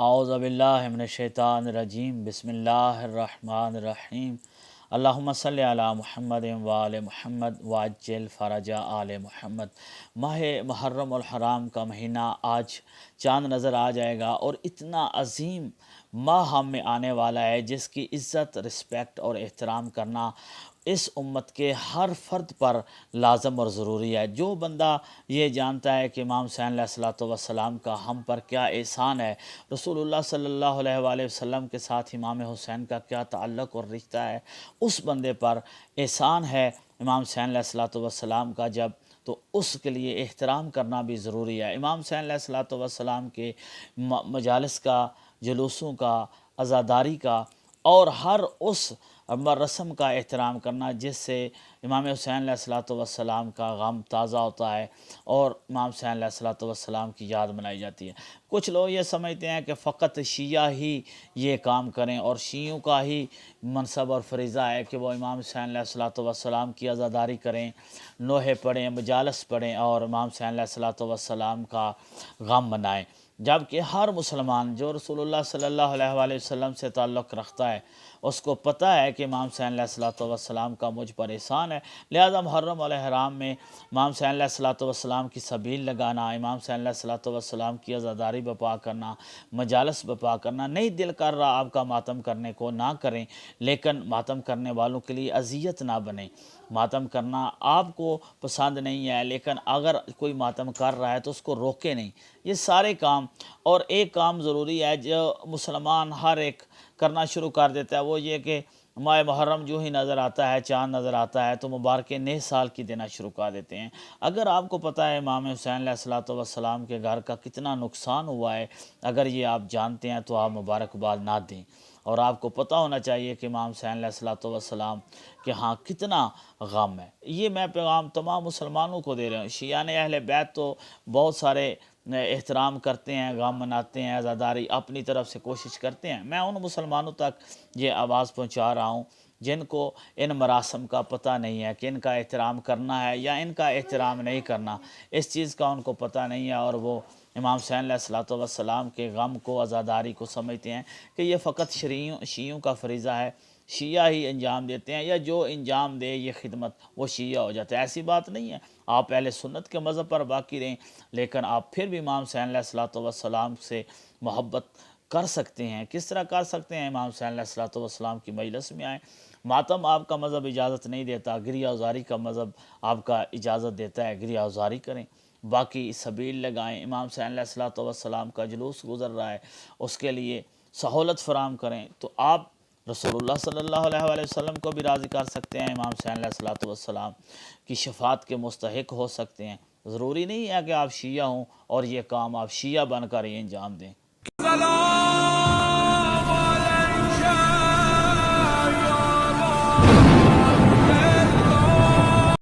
اعوذ باللہ من الشیطان الرجیم بسم اللہ الرحمن الرحیم اللہم صلی علی محمد و آل محمد وعجل فرج آل محمد۔ ماہ محرم الحرام کا مہینہ آج چاند نظر آ جائے گا، اور اتنا عظیم ماہ ہم میں آنے والا ہے جس کی عزت، رسپیکٹ اور احترام کرنا اس امت کے ہر فرد پر لازم اور ضروری ہے۔ جو بندہ یہ جانتا ہے کہ امام حسین علیہ الصلوۃ والسلام کا ہم پر کیا احسان ہے، رسول اللہ صلی اللہ علیہ وآلہ وسلم کے ساتھ امام حسین کا کیا تعلق اور رشتہ ہے، اس بندے پر احسان ہے امام حسین علیہ الصلوۃ والسلام کا، جب تو اس کے لیے احترام کرنا بھی ضروری ہے۔ امام حسین علیہ الصلوۃ والسلام کے مجالس کا، جلوسوں کا، عزاداری کا اور ہر اس رسم کا احترام کرنا جس سے امام حسین علیہ الصلوۃ والسلام کا غم تازہ ہوتا ہے اور امام حسین علیہ الصلوۃ والسلام کی یاد منائی جاتی ہے۔ کچھ لوگ یہ سمجھتے ہیں کہ فقط شیعہ ہی یہ کام کریں، اور شیعوں کا ہی منصب اور فریضہ ہے کہ وہ امام حسین علیہ الصلوۃ والسلام کی عزاداری کریں، نوحے پڑھیں، مجالس پڑھیں اور امام حسین علیہ الصلوۃ والسلام کا غم منائیں، جبکہ ہر مسلمان جو رسول اللہ صلی اللہ علیہ وآلہ وسلم سے تعلق رکھتا ہے اس کو پتہ ہے کہ امام حسین علیہ الصلوۃ والسلام کا مجھ پر احسان ہے۔ لہذا محرم الحرام میں امام حسین علیہ الصلوۃ والسلام کی سبیل لگانا، امام حسین علیہ الصلوۃ والسلام کی عزاداری بپا کرنا، مجالس بپا کرنا، نہیں دل کر رہا آپ کا ماتم کرنے کو نہ کریں، لیکن ماتم کرنے والوں کے لیے اذیت نہ بنیں۔ ماتم کرنا آپ کو پسند نہیں ہے، لیکن اگر کوئی ماتم کر رہا ہے تو اس کو روکے نہیں۔ یہ سارے کام، اور ایک کام ضروری ہے جو مسلمان ہر ایک کرنا شروع کر دیتا ہے، وہ یہ کہ ماہ محرم جو ہی نظر آتا ہے، چاند نظر آتا ہے تو مبارک نئے سال کی دینا شروع کر دیتے ہیں۔ اگر آپ کو پتہ ہے امام حسین علیہ الصلوۃ والسلام کے گھر کا کتنا نقصان ہوا ہے، اگر یہ آپ جانتے ہیں تو آپ مبارکباد نہ دیں، اور آپ کو پتہ ہونا چاہیے کہ امام حسین علیہ الصلوۃ والسلام کہ ہاں کتنا غم ہے۔ یہ میں پیغام تمام مسلمانوں کو دے رہا ہوں۔ شیعہ اہل بیت تو بہت سارے احترام کرتے ہیں، غم مناتے ہیں، عزاداری اپنی طرف سے کوشش کرتے ہیں۔ میں ان مسلمانوں تک یہ آواز پہنچا رہا ہوں جن کو ان مراسم کا پتہ نہیں ہے کہ ان کا احترام کرنا ہے یا ان کا احترام نہیں کرنا، اس چیز کا ان کو پتہ نہیں ہے، اور وہ امام حسین علیہ الصلوۃ والسلام کے غم کو، عزاداری کو سمجھتے ہیں کہ یہ فقط شیعوں کا فریضہ ہے، شیعہ ہی انجام دیتے ہیں، یا جو انجام دے یہ خدمت وہ شیعہ ہو جاتا ہے۔ ایسی بات نہیں ہے، آپ اہل سنت کے مذہب پر باقی رہیں، لیکن آپ پھر بھی امام حسین علیہ الصلوۃ والسلام سے محبت کر سکتے ہیں۔ کس طرح کر سکتے ہیں؟ امام حسین علیہ الصلوۃ والسلام کی مجلس میں آئیں۔ ماتم آپ کا مذہب اجازت نہیں دیتا، گریہ ازاری کا مذہب آپ کا اجازت دیتا ہے، گریہ ازاری کریں، باقی سبیل لگائیں۔ امام حسین علیہ الصلوۃ والسلام کا جلوس گزر رہا ہے، اس کے لیے سہولت فراہم کریں، تو آپ رسول اللہ صلی اللہ علیہ وآلہ وسلم کو بھی راضی کر سکتے ہیں، امام حسین علیہ الصلوۃ والسلام کی شفاعت کے مستحق ہو سکتے ہیں۔ ضروری نہیں ہے کہ آپ شیعہ ہوں اور یہ کام آپ شیعہ بن کر ہی انجام دیں۔